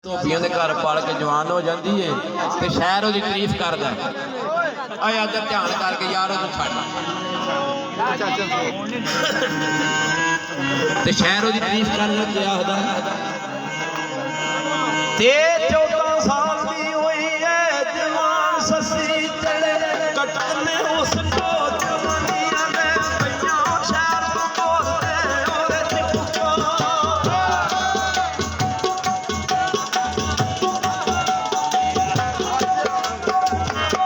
ਧੋਬੀਆਂ ਦੇ ਘਰ ਪਲ ਕੇ ਜਵਾਨ ਹੋ ਜਾਂਦੀ ਏ ਤੇ ਸ਼ਹਿਰ ਉਹਦੀ ਤਾਰੀਫ ਕਰਦਾ ਆ ਇੱਧਰ ਧਿਆਨ ਕਰਕੇ ਯਾਰ ਉਹਨੂੰ ਛੱਡ ਤੇ ਸ਼ਹਿਰ ਉਹਦੀ ਤਾਰੀਫ ਕਰਦਾ ਤੇ ਆਖਦਾ ਤੇ 14 ਸਾਲ ਦੀ ਹੋਈ ਏ ਜਵਾਨ ਸੱਸੀ ਚੜੇ ਕਟਨੇ ਉਸ ਤੋਂ ਜਵਾਨੀਆਂ ਦੇ ਪਈਆਂ ਸ਼ਹਿਰ ਤੋਂ ਬੋਲਦੇ ਉਹਦੇ ਚ ਪੁੱਛੋ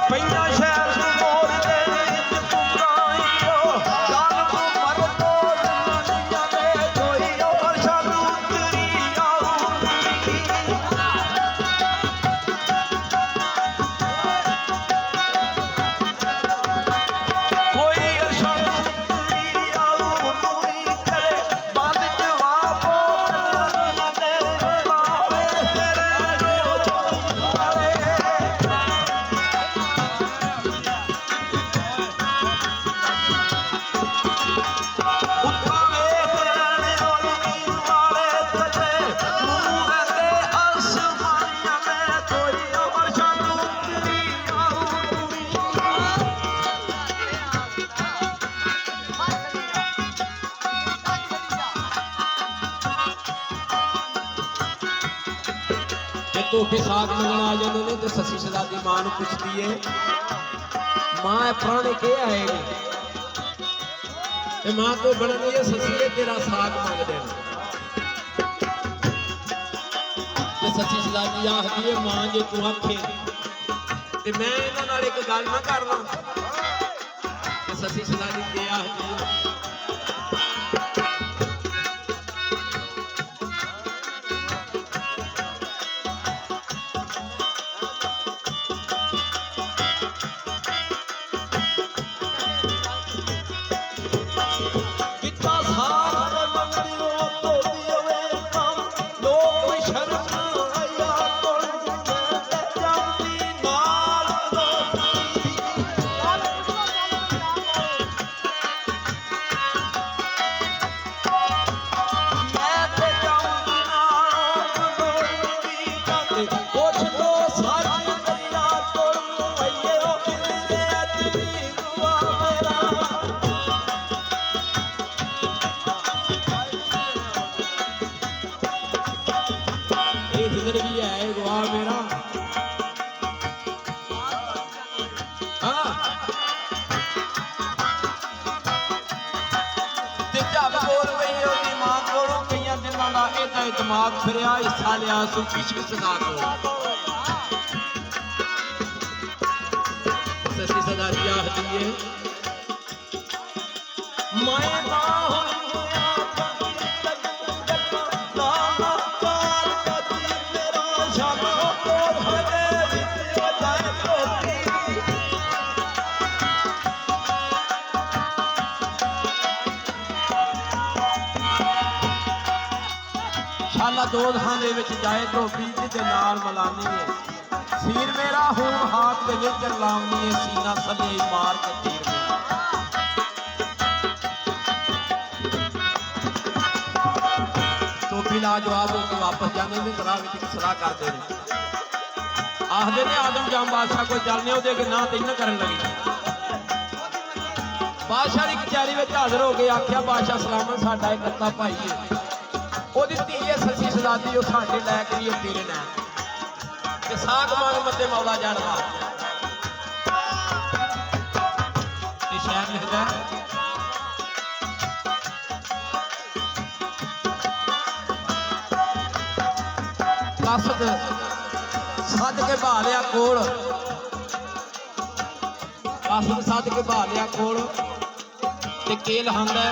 ਪਈਆਂ ਸ਼ਹਿਰ ਤੋਂ ਬੋਲਦੇ ਚ ਪੁੱਛਾਈਓ ਜਾਨ ਤੋਂ ਮਰ ਤੋਂ ਜਵਾਨੀਆਂ ਦੇ ਕੋਈ ਔਰ ਸ਼ਾਦੂ ਤੇਰੀ ਆਉ ਧੋਬੀ ਸਾਗ ਮੰਗਣ ਆ ਜਾਂਦੇ ਨੇ ਤੇ ਸੱਸੀ ਸਦਾ ਦੀ ਮਾਂ ਨੂੰ ਪੁੱਛਦੀ ਏ ਮਾਂ ਇਹ ਪ੍ਰਾਹੁਣੇ ਕੀ ਆਏ ਨੇ ਤੇ ਮਾਂ ਤੋਂ ਬਣਦੀ ਏ ਸੱਸੀ ਤੇਰਾ ਸਾਗ ਮੰਗਦੇ ਨੇ ਤੇ ਸੱਸੀ ਸਦਾ ਦੀ ਆਖਦੀ ਏ ਮਾਂ ਜੇ ਤੂੰ ਆਖੇ ਤੇ ਮੈਂ ਇਹਨਾਂ ਨਾਲ ਇੱਕ ਗੱਲ ਨਾ ਕਰ ਲਾਂ ਤੇ ਸੱਸੀ ਸਦਾ ਦੀ ਤੇ ਆਖਦੀ ਏ भी है गुआ मेरा दिमाग फिर हिस्सा लिया सदा को सच्ची सदा जी आखदी है शाला दो धां दे विच जाए धोबी ते नाल मलानी है सीर मेरा हूं हाथ दे विच लावनी है सीना सले मार के तीर धोबी लाजवाब हो के वापस जाने में सलाह विच सलाह करदे ने आखदे ने आदम जाम बादशाह कोई चलने ओदे अगे ना ते ना करन लगी बादशाह दी कचहरी विच हाज़र हो के आख्या बादशाह सलामत साडा एक अत्ता भाई है ਉਹਦੀ ਧੀ ਹੈ ਸੱਸੀ ਸਦਾਦੀ ਉਹ ਸਾਡੇ ਲੈ ਕੇ ਨਹੀਂ ਤੇਰੇ ਨਾਲ ਤੇ ਸਾਗ ਮੰਗ ਮੱਤੇ ਮੌਲਾ ਜਾਣਦਾ ਤੇ ਸ਼ਾਇਰ ਲਿਖਦਾ ਕਸਦ ਸੱਜ ਕੇ ਭਾ ਲਿਆ ਕੋਲ ਕਸਦ ਸੱਜ ਕੇ ਭਾ ਲਿਆ ਕੋਲ ਤੇ ਕੇਲ ਹੰਦਾ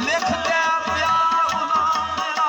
लिख दे प्यार मेरा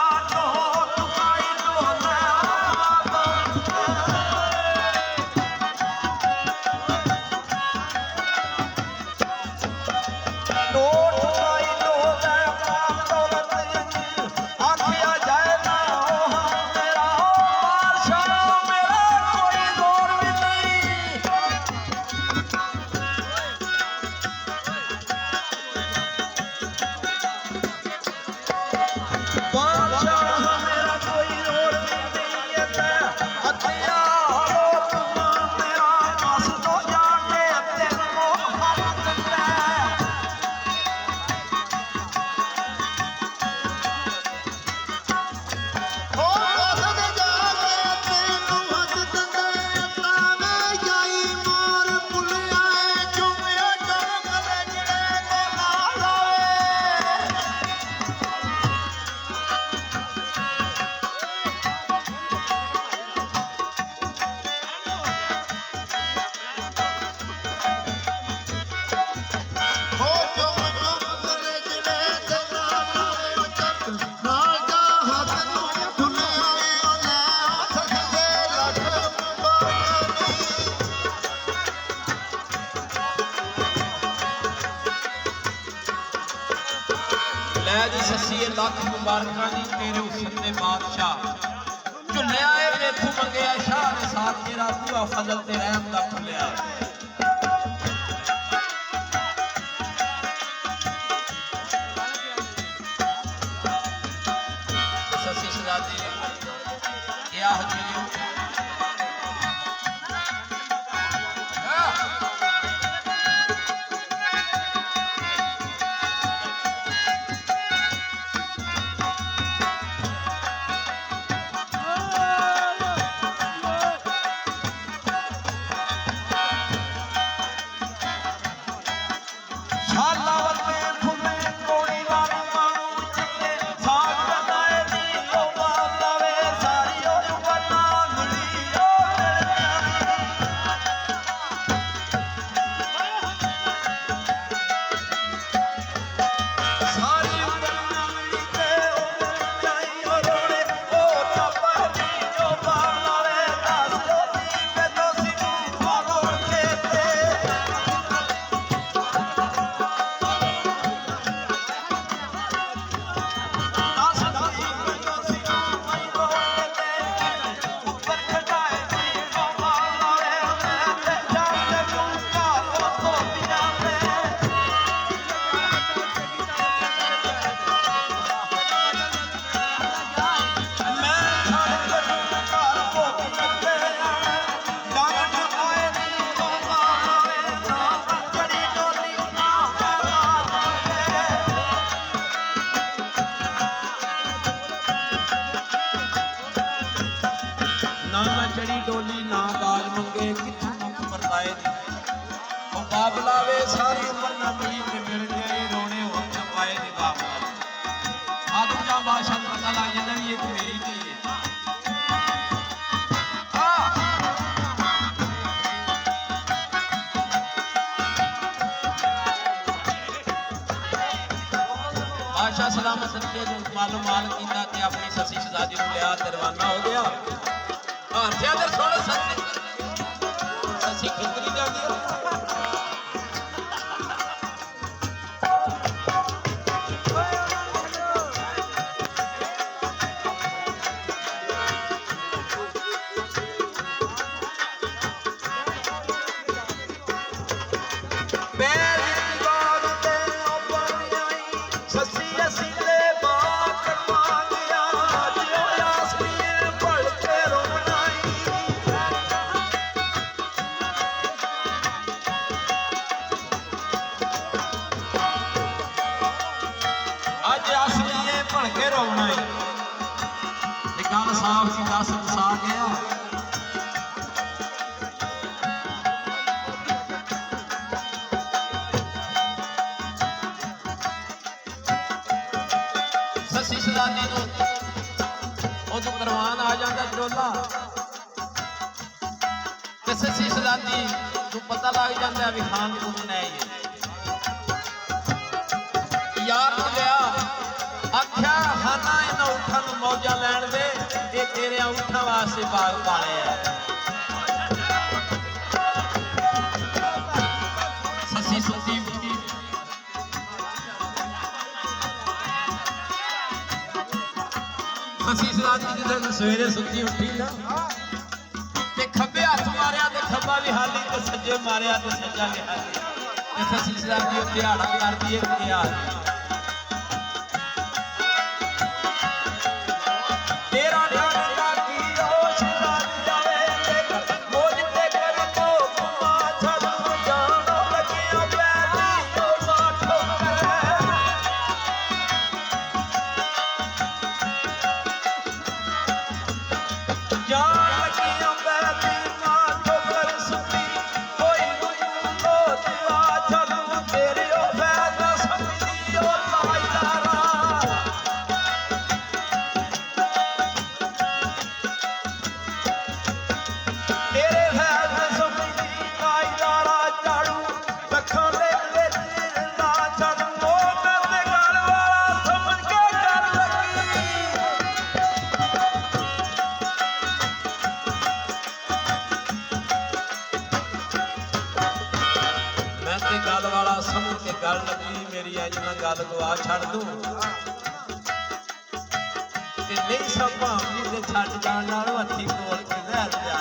ਸੱਸੀਏ ਲੱਖ ਮੁਬਾਰਕਾਂ ਜੀ ਤੇਰੇ ਹੁਸਨ ਦੇ ਬਾਦਸ਼ਾਹ ਝੁੱਲਿਆ ਏ ਮੇਥੋਂ ਮੰਗਿਆ ਸ਼ਾਹ ਨੇ ਸਾਥ ਤੇਰਾ ਬੂਹਾ ਫਜ਼ਲ ਤੇ ਰਹਿਮ ਦਾ ਖੁੱਲਿਆ ਸੱਸੀ ਸ਼ਹਜ਼ਾਦੀ ਇਹ ਆਹ ਜੀ ਚੜੀ ਡੋਲੀ ਨਾ ਦਾਜ ਮੰਗੇ ਕਿੱਥੋਂ ਮੁਖ ਵਰਤਾਏ ਨੀ ਉਹ ਬਾਬਲਾ ਵੇ ਸਾਰੀ ਉਮਰ ਨਾ ਮਿਲੀ ਤੇ ਮਿਲ ਗਏ ਰੋਣੇ ਹੁਣ ਚਪਾਏ ਨੀ ਬਾਬਲਾ ਆ ਦੂਜਾ ਬਾਦਸ਼ਾਹ ਨੂੰ ਪਤਾ ਲੱਗ ਜਾਂਦਾ ਵੀ ਇਹ ਮੇਰੀ ਧੀ ਹੈ ਬਾਦਸ਼ਾਹ ਸਲਾਮਤ ਸੱਚੇ ਨੂੰ ਮਾਲ ਕੀਤਾ ਤੇ ਆਪਣੀ ਸੱਸੀ ਸ਼ਹਜ਼ਾਦੀ ਨੂੰ ਲਿਆ ਤੇ ਰਵਾਨਾ ਹੋ ਗਿਆ ਹਾਥਿਆਂ ਦੇ ਸੋਹਣੇ ਸੱਸੀ ਖਿੰਦਰੀ ਜਾਂਦੀ ਭਲਕੇ ਰੋਣਾ ਏ ਤੇ ਗੱਲ ਸਾਫ ਸੀ ਦੱਸ ਦਸਾ ਗਿਆ ਸੱਸੀ ਸ਼ਹਜ਼ਾਦੀ ਨੂੰ ਉਦੋਂ ਕਰਵਾਨ ਆ ਜਾਂਦਾ ਡੋਲਾ ਤੇ ਸੱਸੀ ਸ਼ਹਜ਼ਾਦੀ ਨੂੰ ਪਤਾ ਲੱਗ ਜਾਂਦਾ ਵੀ ਖਾਨ ਕੌਣ ਹੈ ਯਾਰ ਲਿਆ ਆਖਿਆ ਖਾਨਾ ਇਹਨਾਂ ਊਠਾਂ ਨੂੰ ਮੌਜਾਂ ਲੈਣ ਦੇ ਇਹ ਤੇਰੇ ਊਠਾਂ ਵਾਸਤੇ ਬਾਗ ਪਾਲੇ ਆ ਸੱਸੀ ਸੁੱਤੀ ਉੱਠੀ ਸੱਸੀ ਸ਼ਹਜ਼ਾਦੀ ਜਦੋਂ ਸਵੇਰੇ ਸੁੱਤੀ ਉੱਠੀ ਨਾ ਤੇ ਖੱਬੇ ਹੱਥ ਮਾਰਿਆ ਤੇ ਖੱਬਾ ਵੀ ਹਾਲੀ ਤੇ ਸੱਜੇ ਮਾਰਿਆ ਤੇ ਸੱਜਾ ਵੀ ਹਾਲੀ ਤੇ ਸੱਸੀ ਸ਼ਹਜ਼ਾਦੀ ਉਹ ਦਿਹਾੜਾ ਕਰਦੀ ਹੈ ਕਿ ਆ ਗੱਲ ਵਾਲਾ ਸਮਝ ਕੇ ਗੱਲ ਲੱਗੀ ਮੇਰੀ ਇੰਜ ਨਾ ਗੱਲ ਗਵਾ ਛੱਡ ਦੂੰ ਨਹੀਂ ਸੰਭਾਵਨੀ ਤੇ ਛੱਡ ਜਾਣ ਨਾਲ ਹੱਥੀ ਕੋਲ ਕੇ ਜ਼ਹਿਰ ਪਿਆ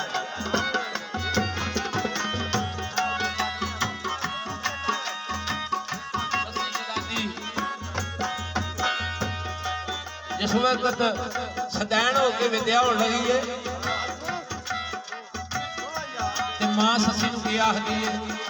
ਜਿਸ ਵਕਤ ਸਦੈਣ ਹੋ ਕੇ ਵਿਦਿਆ ਹੋਣ ਲੱਗੀ ਏ ਤੇ ਮਾਂ ਸੱਸੀ ਨੂੰ ਕੀ ਆਖਦੀ ਏ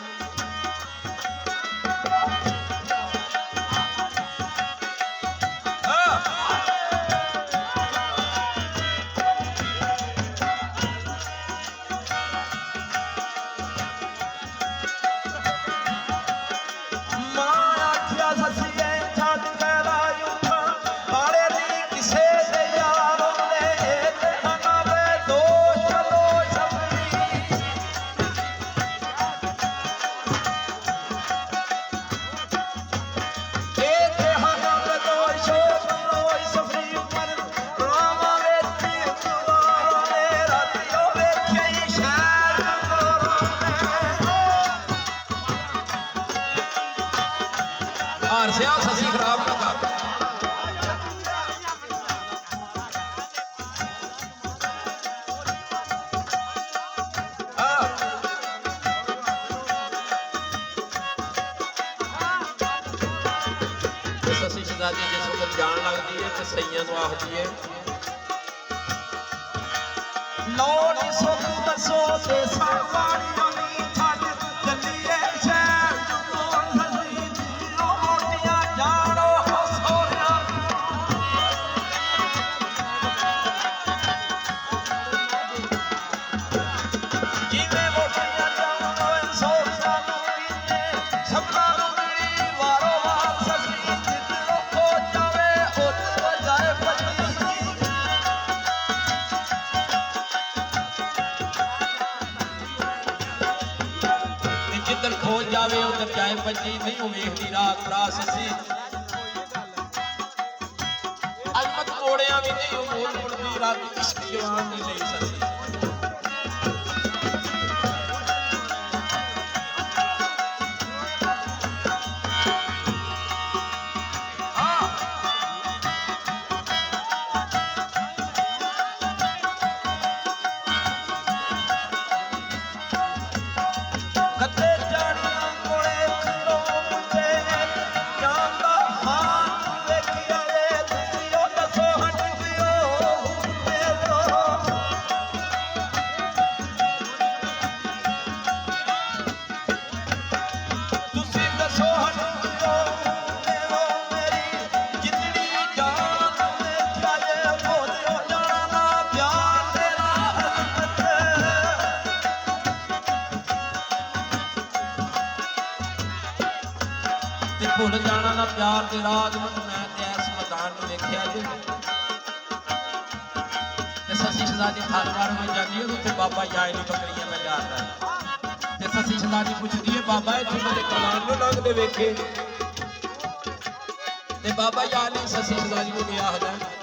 ਹਾਰਸਿਆ ਸੱਸੀ ਖਰਾਬ ਨਾ ਕਰ ਸੱਸੀ ਸ਼ਹਜ਼ਾਦੀ ਜਿਸ ਵਕਤ ਜਾਣ ਲੱਗਦੀ ਹੈ ਤੇ ਸਈਆਂ ਨੂੰ ਆਖਦੀ ਹੈ ਲੋੜ ਸੁਖ ਦੱਸੋ ਤੇ ਸਾਵਾੜੀਆਂ ਨੀ ਛੱਡ ਚੱਲੀਏ ਸ਼ਹਿਰ ਜੁਗੋਂ ਸੱਸੀ ਜੀਓ ਮੋਟੀਆਂ ਜਾਣੋ ਹਸੋਰਿਆਂ ਜਿਵੇਂ ਮੋਟੀਆਂ ਜਾਣੋ ਸੋਰਿਆਂ ਨੂੰ ਇੰਨੇ ਸਭਨਾਂ ਨੂੰ ਮਿਲੀ ਵਾਰੋ ਵਾਰ ਸੱਸੀ ਜਿੱਧਰੋਂ ਖੋ ਜਾਵੇ ਉੱਧਰੋਂ ਜਾਏ ਪੱਤੀ ਜਿੱਧਰ ਖੋਜ ਜਾਵੇ ਉਧਰ ਜਾਏ ਭੱਜੀ ਨਹੀਂ ਉਹ ਵੇਖਦੀ ਰਾਤ ਰਾਤ ਸੱਸੀ ਅਜਮਤ ਕੋੜਿਆਂ ਵੀ ਨਹੀਂ ਉਹ ਮੋੜ ਮੁੜਦੀ ਰਾਤ ਇਸ਼ਕ ਜਵਾਨ ਨਹੀਂ ਲਈ ਸੱਸੀ ਕੱਤੇ ਜਾਣੀਆਂ ਕੋਲੇ ਖੰਡੋ ਮੁੰਡੇ ਜਾਂਦਾ ਹਾਂ ਵੇਖਿਆ ਏ ਤੁਸੀਂ ਉਹ ਦੱਸੋ ਹਟ ਦਿਓ ਮੇਰੋ ਤੁਸੀਂ ਦੱਸੋ ਹਟ ਦਿਓ ਮੇਰੋ ਮੇਰੀ ਜਿੰਦੜੀ ਜਾਨ ਵੇਖਿਆ ਏ ਭੋਲਿਓ ਜਾਣਾ ਨਾ ਪਿਆਰ ਤੇਰਾ ਹਜ਼ਮਤ ਤੇ ਭੁੱਲ ਜਾਣਾ ਨਾ ਪਿਆਰ ਦੇ ਰਾਜਮਤ ਮੈਂ ਤੇ ਇਸ ਮਕਾਨ ਨੂੰ ਵੇਖਿਆ ਜੀ ਤੇ ਸੱਸੀ ਸ਼ਹਜ਼ਾਦੀ ਥਾਲਵਾਰ ਹੋ ਜਾਂਦੀ ਉਹਨੂੰ ਤੇ ਬਾਬਾ ਜਾਏ ਨਹੀਂ ਬੱਕਰੀਆਂ ਮੈਂ ਜਾਣਦਾ ਤੇ ਸੱਸੀ ਸ਼ਹਜ਼ਾਦੀ ਪੁੱਛਦੀ ਹੈ ਬਾਬਾ ਇੱਥੇ ਮੇਰੇ ਕੁਰਬਾਨ ਨੂੰ ਲੰਘਦੇ ਵੇਖੇ ਤੇ ਬਾਬਾ ਯਾਰ ਨੇ ਸੱਸੀ ਸ਼ਹਜ਼ਾਦੀ ਨੂੰ ਕਿਹਾ ਹੈ